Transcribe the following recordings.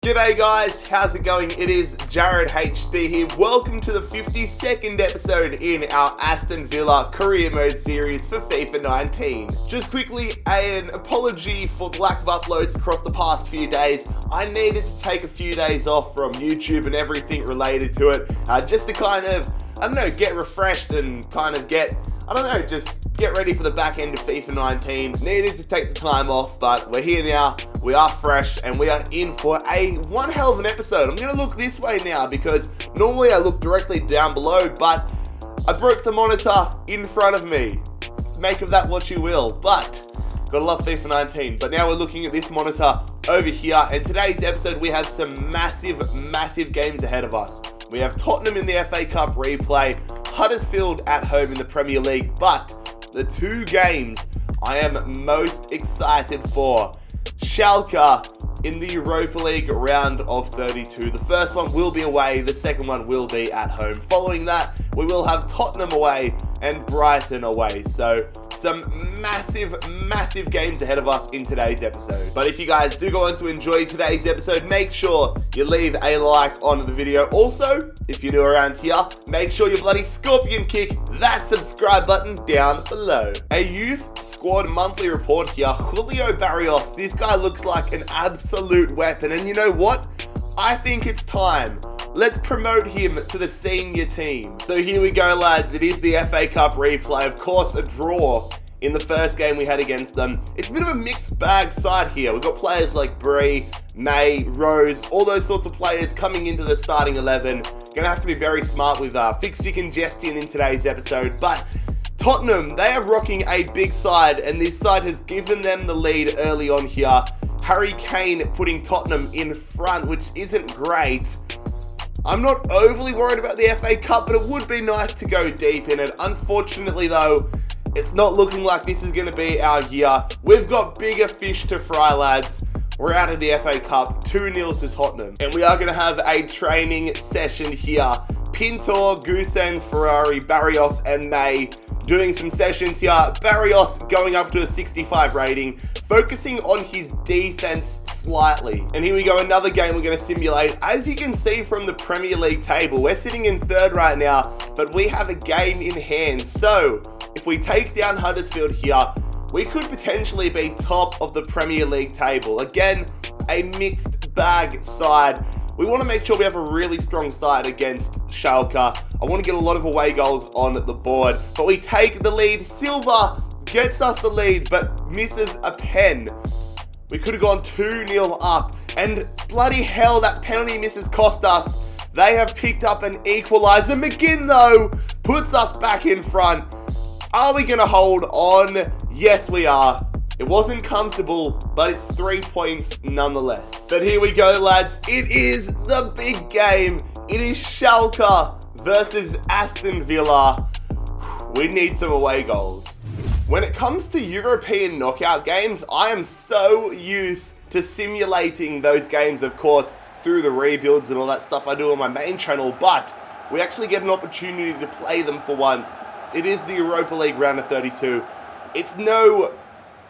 G'day guys, how's it going? It is JarradHD here. Welcome to the 52nd episode in our Aston Villa career mode series for FIFA 19. Just quickly, an apology for the lack of uploads across the past few days. I needed to take a few days off from YouTube and everything related to it, just to kind of, get refreshed and kind of get ready for the back end of FIFA 19. Needed to take the time off, but we're here now. We are fresh and we are in for one hell of an episode. I'm going to look this way now because normally I look directly down below, but I broke the monitor in front of me. Make of that what you will, but gotta love FIFA 19. But now we're looking at this monitor over here, and today's episode we have some massive games ahead of us. We have Tottenham in the FA Cup replay, Huddersfield at home in the Premier League, but the two games I am most excited for: Schalke in the Europa League round of 32. The first one will be away, the second one will be at home. Following that, we will have Tottenham away and Brighton away. So some massive games ahead of us in today's episode. But if you guys do go on to enjoy today's episode, make sure you leave a like on the video. Also, if you're new around here, make sure you bloody scorpion kick that subscribe button down below. A youth squad monthly report here. Julio Barrios, this guy looks like an absolute weapon, and you know what? I think it's time. Let's promote him to the senior team. So here we go, lads. It is the FA Cup replay. Of course, a draw in the first game we had against them. It's a bit of a mixed bag side here. We've got players like Bree, May, Rose, all those sorts of players coming into the starting 11. Gonna have to be very smart with fixture congestion in today's episode. But Tottenham, they are rocking a big side, and this side has given them the lead early on here. Harry Kane putting Tottenham in front, which isn't great. I'm not overly worried about the FA Cup, but it would be nice to go deep in it. Unfortunately though, it's not looking like this is going to be our year. We've got bigger fish to fry, lads. We're out of the FA Cup, 2-0 to Tottenham. And we are going to have a training session here. Pintor, Gusens, Ferrari, Barrios and May doing some sessions here. Barrios going up to a 65 rating, focusing on his defense slightly. And here we go, another game we're going to simulate. As you can see from the Premier League table, we're sitting in third right now, but we have a game in hand. So if we take down Huddersfield here, we could potentially be top of the Premier League table. Again, a mixed bag side. We want to make sure we have a really strong side against Schalke. I want to get a lot of away goals on the board, but we take the lead. Silva gets us the lead, but misses a pen. We could have gone 2-0 up, and bloody hell, that penalty misses cost us. They have picked up an equaliser. McGinn, though, puts us back in front. Are we going to hold on? Yes, we are. It wasn't comfortable, but it's 3 points nonetheless. But here we go, lads. It is the big game. It is Schalke versus Aston Villa. We need some away goals. When it comes to European knockout games, I am so used to simulating those games, of course, through the rebuilds and all that stuff I do on my main channel, but we actually get an opportunity to play them for once. It is the Europa League round of 32. It's no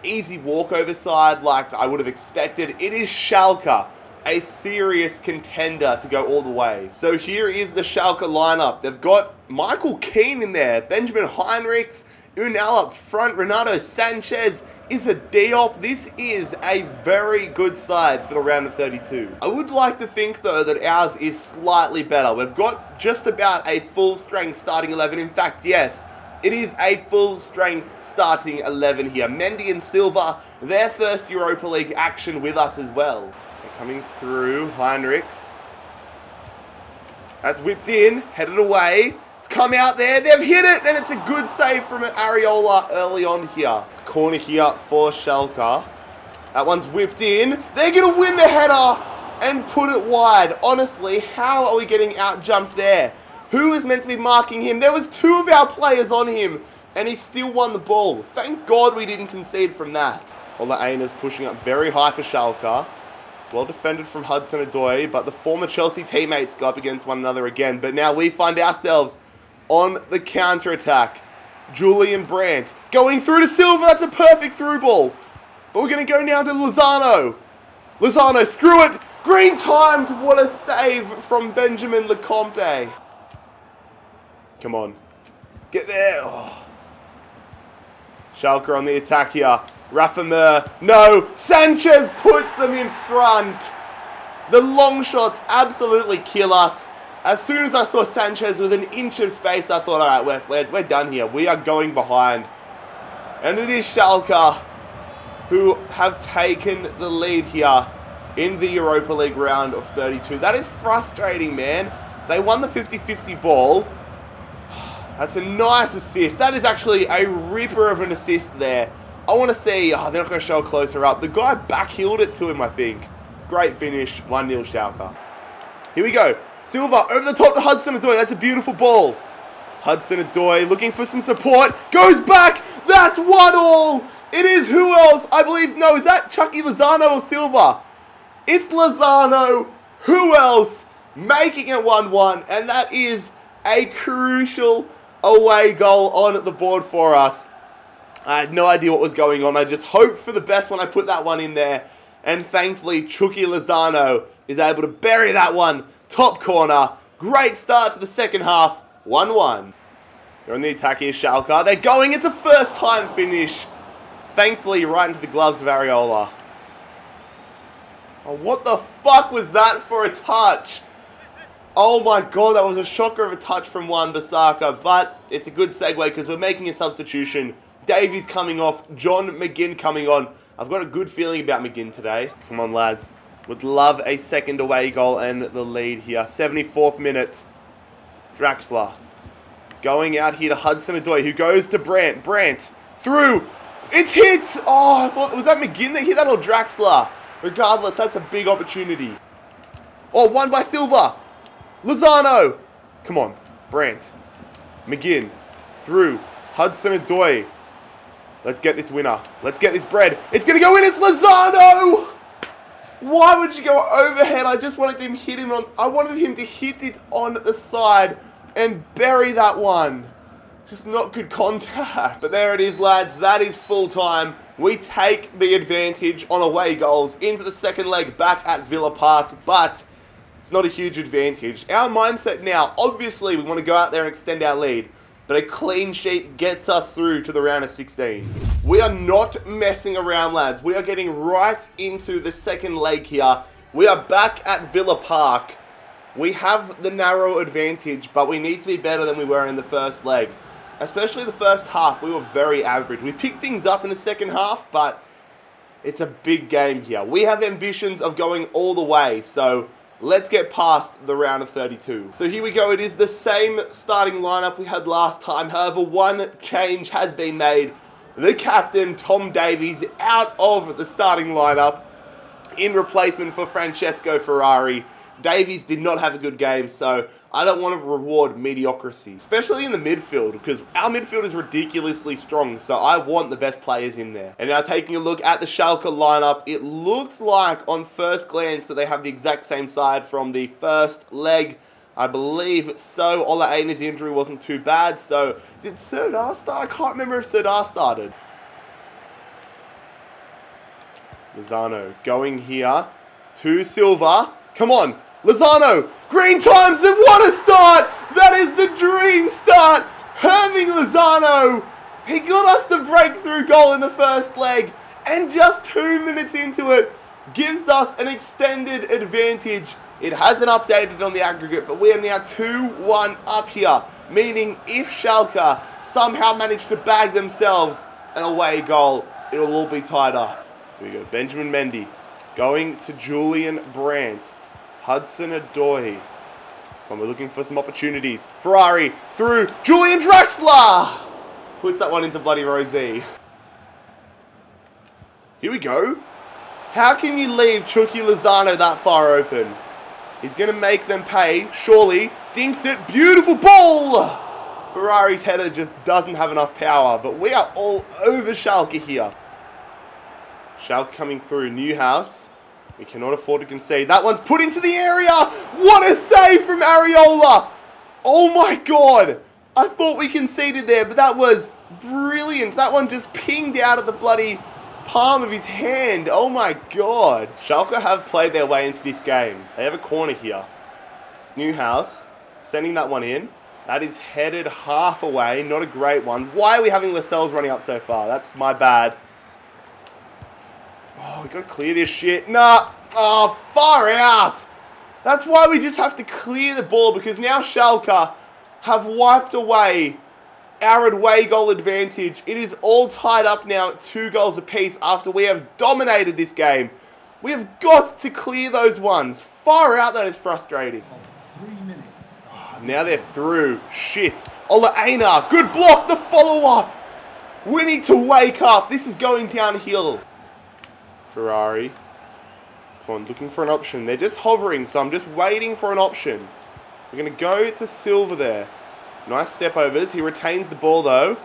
easy walkover side like I would have expected. It is Schalke, a serious contender to go all the way. So here is the Schalke lineup. They've got Michael Keane in there, Benjamin Heinrichs, Unal up front, Renato Sanchez, Issa Diop. This is a very good side for the round of 32. I would like to think though that ours is slightly better. We've got just about a full strength starting 11. In fact, yes, it is a full strength starting 11 here. Mendy and Silva, their first Europa League action with us as well. They're coming through, Heinrichs. That's whipped in, headed away. It's come out there, they've hit it, and it's a good save from Areola early on here. It's a corner here for Schalke. That one's whipped in. They're going to win the header and put it wide. Honestly, how are we getting out-jumped there? Who is meant to be marking him? There was two of our players on him, and he still won the ball. Thank God we didn't concede from that. Ola Aina's pushing up very high for Schalke. It's well defended from Hudson-Odoi, but the former Chelsea teammates go up against one another again. But now we find ourselves on the counter-attack. Julian Brandt going through to Silva. That's a perfect through ball. But we're going to go now to Lozano. Lozano, screw it. Green timed. What a save from Benjamin Lecomte. Come on. Get there. Oh. Schalke on the attack here. Rafa Mir. No. Sanchez puts them in front. The long shots absolutely kill us. As soon as I saw Sanchez with an inch of space, I thought, all right, we're done here. We are going behind. And it is Schalke who have taken the lead here in the Europa League round of 32. That is frustrating, man. They won the 50-50 ball. That's a nice assist. That is actually a ripper of an assist there. I want to see... Oh, they're not going to show a closer up. The guy backheeled it to him, I think. Great finish. 1-0 Schalke. Here we go. Silva over the top to Hudson-Odoi. That's a beautiful ball. Hudson-Odoi looking for some support. Goes back. That's 1-1. It is who else? I believe... No, is that Chucky Lozano or Silva? It's Lozano. Who else? Making it 1-1. And that is a crucial away goal on the board for us. I had no idea what was going on. I just hoped for the best when I put that one in there. And thankfully, Chucky Lozano is able to bury that one. Top corner. Great start to the second half. 1-1. They're on the attack here, Schalke. They're going. It's a first-time finish. Thankfully, right into the gloves of Areola. Oh, what the fuck was that for a touch? Oh my god, that was a shocker of a touch from Wan-Bissaka. But it's a good segue because we're making a substitution. Davies coming off. John McGinn coming on. I've got a good feeling about McGinn today. Come on, lads. Would love a second away goal and the lead here. 74th minute. Draxler. Going out here to Hudson-Odoi, who goes to Brandt. Brandt. Through. It's hit! Oh, I thought... Was that McGinn that hit that or Draxler? Regardless, that's a big opportunity. Oh, won by Silva. Lozano. Come on. Brandt. McGinn. Through. Hudson-Odoi. Let's get this winner. Let's get this bread. It's going to go in. It's Lozano! Why would you go overhead? I just wanted him to hit him on... I wanted him to hit it on the side and bury that one. Just not good contact. But there it is, lads. That is full time. We take the advantage on away goals into the second leg back at Villa Park. But it's not a huge advantage. Our mindset now, obviously, we want to go out there and extend our lead. But a clean sheet gets us through to the round of 16. We are not messing around, lads. We are getting right into the second leg here. We are back at Villa Park. We have the narrow advantage, but we need to be better than we were in the first leg. Especially the first half, we were very average. We picked things up in the second half, but it's a big game here. We have ambitions of going all the way, so let's get past the round of 32. So here we go. It is the same starting lineup we had last time. However, one change has been made. The captain, Tom Davies, out of the starting lineup in replacement for Francesco Ferrari. Davies did not have a good game, so I don't want to reward mediocrity, especially in the midfield, because our midfield is ridiculously strong, so I want the best players in there. And now taking a look at the Schalke lineup, it looks like on first glance that they have the exact same side from the first leg, I believe. So Ola Aina's injury wasn't too bad, so did Serdar start? I can't remember if Serdar started. Lozano going here to Silva. Come on. Lozano, green times, then what a start! That is the dream start! Herming Lozano! He got us the breakthrough goal in the first leg, and just 2 minutes into it, gives us an extended advantage. It hasn't updated on the aggregate, but we are now 2-1 up here, meaning if Schalke somehow manage to bag themselves an away goal, it'll all be tied up. Here we go, Benjamin Mendy going to Julian Brandt. Hudson-Odoi. We're looking for some opportunities. Ferrari through. Julian Draxler puts that one into bloody Rosie. Here we go. How can you leave Chucky Lozano that far open? He's going to make them pay, surely. Dinks it. Beautiful ball! Ferrari's header just doesn't have enough power, but we are all over Schalke here. Schalke coming through. Newhouse. We cannot afford to concede. That one's put into the area. What a save from Areola. Oh my god. I thought we conceded there, but that was brilliant. That one just pinged out of the bloody palm of his hand. Oh my god. Schalke have played their way into this game. They have a corner here. It's Newhouse sending that one in. That is headed half away. Not a great one. Why are we having Lascelles running up so far? That's my bad. Oh, we got to clear this shit. Nah. Oh, far out. That's why we just have to clear the ball, because now Schalke have wiped away our away goal advantage. It is all tied up now at 2 goals apiece after we have dominated this game. We have got to clear those ones. Far out, that is frustrating. 3 minutes. Oh, now they're through. Shit. Olaena, good block, the follow-up. We need to wake up. This is going downhill. Ferrari. Come on, looking for an option. They're just hovering, so I'm just waiting for an option. We're going to go to Silva there. Nice step overs. He retains the ball though.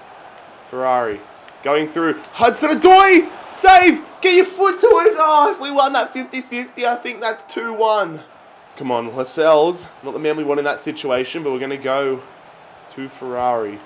Ferrari going through. Hudson-Odoi! Save! Get your foot to it! Oh, if we won that 50-50, I think that's 2-1. Come on, Lascelles. Not the man we want in that situation, but we're going to go to Ferrari.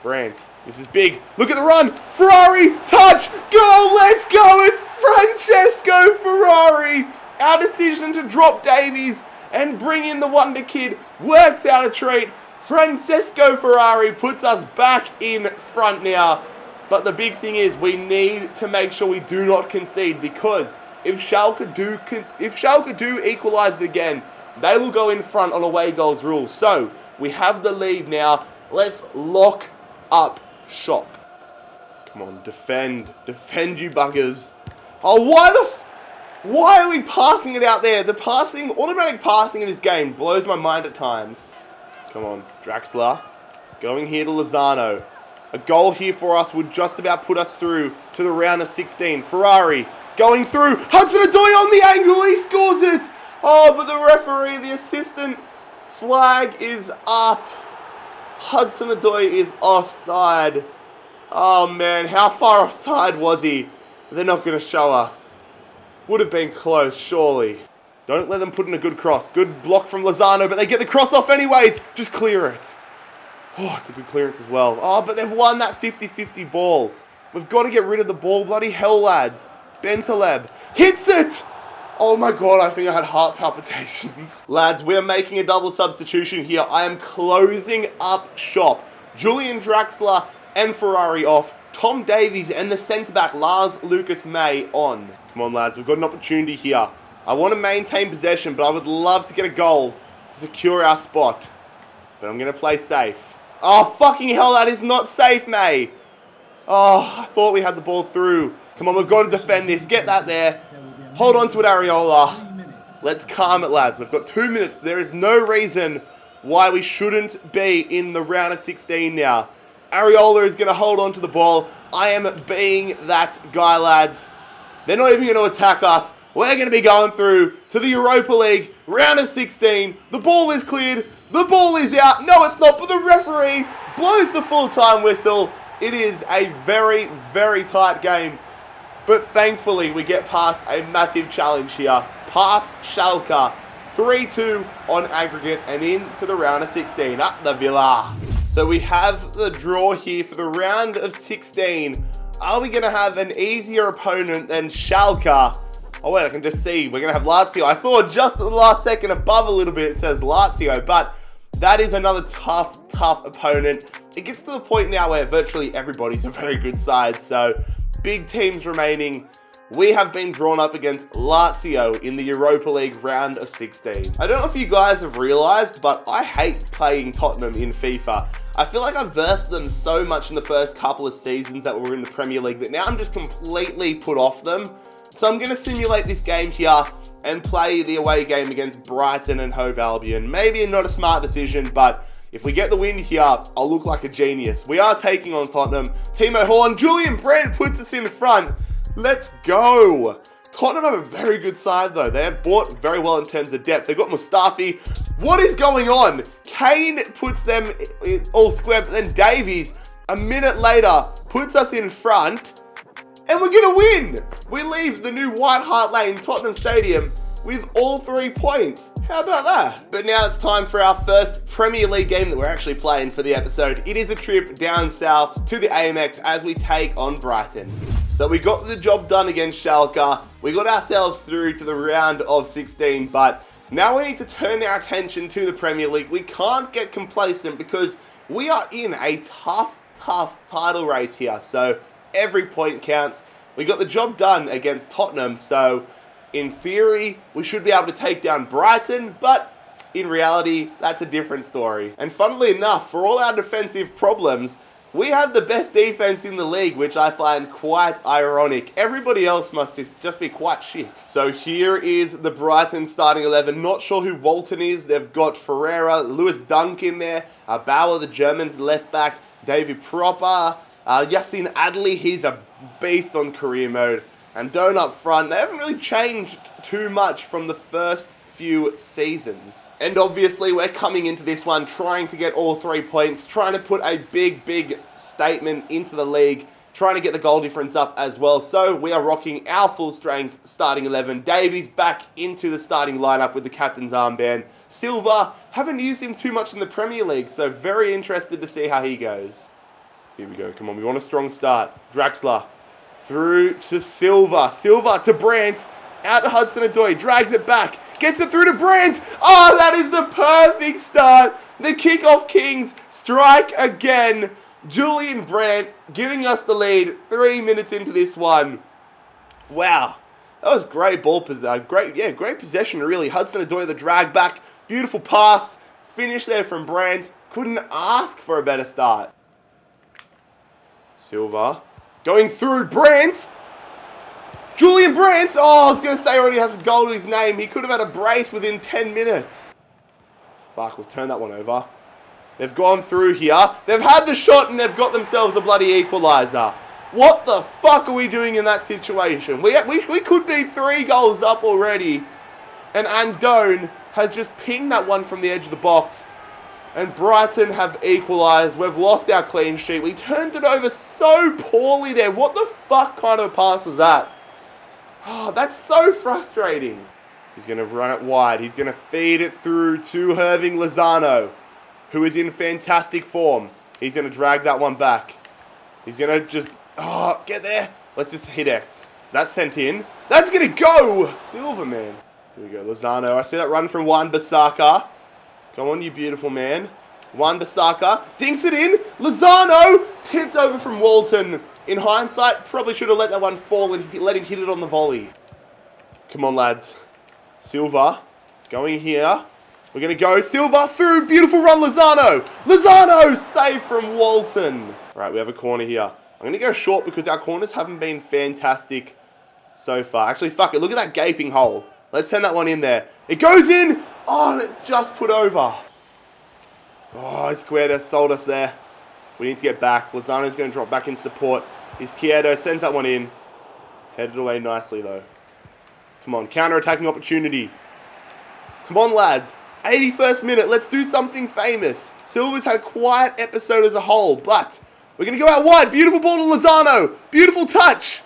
Brandt. This is big. Look at the run. Ferrari! Touch! Goal! Let's go! It's Francesco Ferrari! Our decision to drop Davies and bring in the wonder kid works out a treat. Francesco Ferrari puts us back in front now. But the big thing is we need to make sure we do not concede, because if Schalke do equalise it again, they will go in front on away goals rules. So we have the lead now. Let's lock up shop. Come on, defend. Defend, you buggers. Oh, why are we passing it out there? The automatic passing in this game blows my mind at times. Come on, Draxler. Going here to Lozano. A goal here for us would just about put us through to the round of 16. Ferrari going through. Hudson-Odoi on the angle. He scores it. Oh, but the referee, the assistant flag is up. Hudson-Odoi is offside. Oh, man. How far offside was he? They're not going to show us. Would have been close, surely. Don't let them put in a good cross. Good block from Lozano, but they get the cross off anyways. Just clear it. Oh, it's a good clearance as well. Oh, but they've won that 50-50 ball. We've got to get rid of the ball. Bloody hell, lads. Bentaleb hits it. Oh my god, I think I had heart palpitations. Lads, we're making a double substitution here. I am closing up shop. Julian Draxler and Ferrari off. Tom Davies and the centre-back, Lars Lucas May, on. Come on, lads. We've got an opportunity here. I want to maintain possession, but I would love to get a goal to secure our spot. But I'm going to play safe. Oh, fucking hell, that is not safe, May. Oh, I thought we had the ball through. Come on, we've got to defend this. Get that there. Hold on to it, Areola. Let's calm it, lads. We've got 2 minutes. There is no reason why we shouldn't be in the round of 16 now. Areola is going to hold on to the ball. I am being that guy, lads. They're not even going to attack us. We're going to be going through to the Europa League, round of 16. The ball is cleared. The ball is out. No, it's not, but the referee blows the full-time whistle. It is a very, very tight game. But thankfully, we get past a massive challenge here. Past Schalke, 3-2 on aggregate and into the round of 16 at the Villa. So we have the draw here for the round of 16. Are we going to have an easier opponent than Schalke? Oh wait, I can just see. We're going to have Lazio. I saw just at the last second above a little bit it says Lazio, but that is another tough opponent. It gets to the point now where virtually everybody's a very good side, so big teams remaining. We have been drawn up against Lazio in the Europa League round of 16. I don't know if you guys have realised, but I hate playing Tottenham in FIFA. I feel like I've versed them so much in the first couple of seasons that we were in the Premier League that now I'm just completely put off them. So I'm going to simulate this game here and play the away game against Brighton and Hove Albion. Maybe not a smart decision, but if we get the win here, I'll look like a genius. We are taking on Tottenham. Timo Horn, Julian Brandt puts us in front. Let's go. Tottenham have a very good side though. They have bought very well in terms of depth. They've got Mustafi. What is going on? Kane puts them all square, but then Davies, a minute later, puts us in front. And we're going to win. We leave the new White Hart Lane Tottenham Stadium with all 3 points. How about that? But now it's time for our first Premier League game that we're actually playing for the episode. It is a trip down south to the AMX as we take on Brighton. So we got the job done against Schalke. We got ourselves through to the round of 16, but now we need to turn our attention to the Premier League. We can't get complacent because we are in a tough title race here. So every point counts. We got the job done against Tottenham, so in theory, we should be able to take down Brighton, but in reality, that's a different story. And funnily enough, for all our defensive problems, we have the best defense in the league, which I find quite ironic. Everybody else must just be quite shit. So here is the Brighton starting 11. Not sure who Walton is. They've got Ferreira, Lewis Dunk in there, Bauer, the Germans, left back, David Proper, Yassin Adli, he's a beast on career mode. And Doan up front, they haven't really changed too much from the first few seasons. And obviously we're coming into this one trying to get all 3 points, trying to put a big statement into the league, trying to get the goal difference up as well. So we are rocking our full strength starting 11. Davies back into the starting lineup with the captain's armband. Silva, haven't used him too much in the Premier League, so very interested to see how he goes. Here we go, come on, we want a strong start. Draxler, through to Silva. Silva to Brandt, out to Hudson-Odoi, drags it back, gets it through to Brandt. Oh, that is the perfect start. The kickoff kings strike again. Julian Brandt giving us the lead 3 minutes into this one. Wow, that was great ball possession. Great possession really. Hudson-Odoi, the drag back, beautiful pass, finish there from Brandt. Couldn't ask for a better start. Silva going through Brandt. Julian Brandt, oh, I was going to say already has a goal to his name. He could have had a brace within 10 minutes. Fuck, we'll turn that one over. They've gone through here. They've had the shot and they've got themselves a bloody equaliser. What the fuck are we doing in that situation? We could be 3 goals up already. And Andone has just pinged that one from the edge of the box. And Brighton have equalised. We've lost our clean sheet. We turned it over so poorly there. What the fuck kind of a pass was that? Oh, that's so frustrating. He's going to run it wide. He's going to feed it through to Irving Lozano, who is in fantastic form. He's going to drag that one back. He's going to just, get there. Let's just hit X. That's sent in. That's going to go. Silva, man. Here we go, Lozano. I see that run from Wan-Bissaka. Come on, you beautiful man. Wan-Bissaka dinks it in. Lozano tipped over from Walton. In hindsight, probably should have let that one fall and let him hit it on the volley. Come on, lads. Silva going here. We're going to go Silva through. Beautiful run, Lozano. Lozano save from Walton. All right, we have a corner here. I'm going to go short because our corners haven't been fantastic so far. Actually, fuck it. Look at that gaping hole. Let's send that one in there. It goes in. Oh, and it's just put over. Oh, he squared us, sold us there. We need to get back. Lozano's going to drop back in support. Izquierdo sends that one in. Headed away nicely, though. Come on, counter-attacking opportunity. Come on, lads. 81st minute. Let's do something famous. Silva's had a quiet episode as a whole, but we're going to go out wide. Beautiful ball to Lozano. Beautiful touch.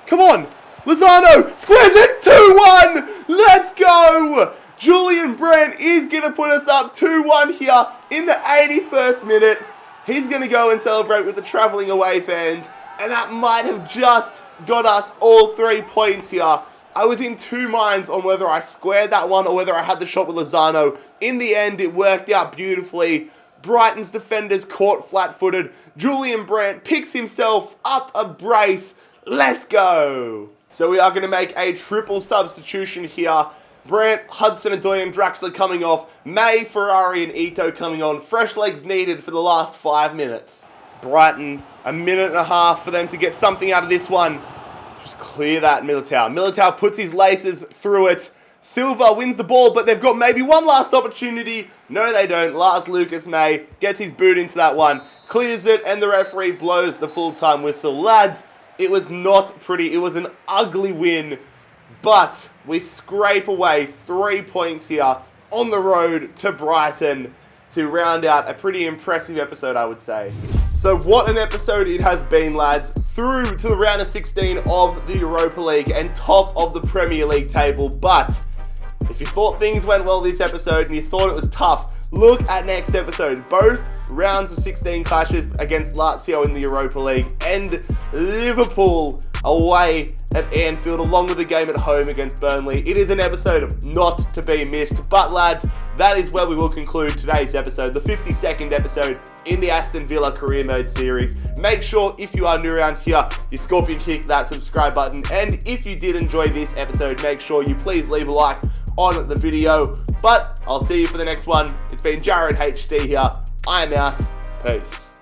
Come on. Lozano squares it. 2-1. Let's go. Julian Brandt is going to put us up 2-1 here in the 81st minute. He's going to go and celebrate with the travelling away fans. And that might have just got us all 3 points here. I was in 2 minds on whether I squared that one or whether I had the shot with Lozano. In the end, it worked out beautifully. Brighton's defenders caught flat-footed. Julian Brandt picks himself up a brace. Let's go. So we are going to make a triple substitution here. Brandt, Hudson-Odoi and Draxler coming off. May, Ferrari and Ito coming on. Fresh legs needed for the last 5 minutes. Brighton, a minute and a half for them to get something out of this one. Just clear that, Militao. Militao puts his laces through it. Silva wins the ball, but they've got maybe one last opportunity. No, they don't. Lars Lucas May gets his boot into that one. Clears it, and the referee blows the full-time whistle. Lads, it was not pretty. It was an ugly win. But we scrape away 3 points here on the road to Brighton to round out a pretty impressive episode, I would say. So what an episode it has been, lads. Through to the round of 16 of the Europa League and top of the Premier League table. But if you thought things went well this episode and you thought it was tough, look at next episode. Both rounds of 16 clashes against Lazio in the Europa League and Liverpool away at Anfield, along with the game at home against Burnley. It is an episode not to be missed. But lads, that is where we will conclude today's episode, the 52nd episode in the Aston Villa Career Mode series. Make sure, if you are new around here, you scorpion kick that subscribe button. And if you did enjoy this episode, make sure you please leave a like on the video. But I'll see you for the next one. It's been JarradHD here. I'm out. Peace.